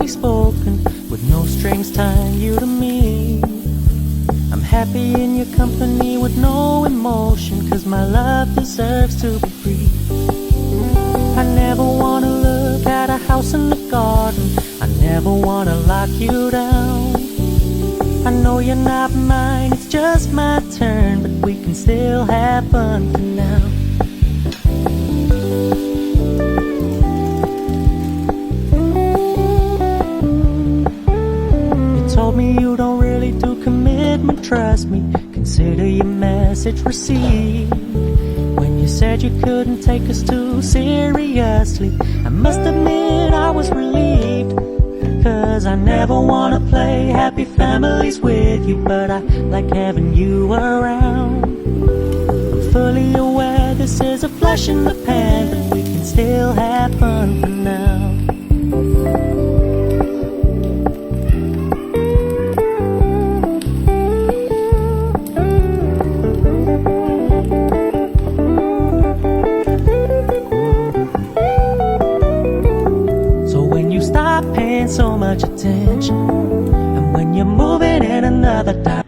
softly spoken, with no strings tying you to me. I'm happy in your company with no emotion, 'cause my love deserves to be free. I never wanna look at a house in the garden, I never wanna lock you down. I know you're not mine, it's just my turn, but we can still have fun for now. You told me you don't really do commitment, trust me, consider your message received. When you said you couldn't take us too seriously, I must admit I was relieved. 'Cause I never wanna play happy families with you, but I like having you around. I'm fully aware this is a flash in the pan, but we can still have fun for now. So much attention, and when you're moving in another direction,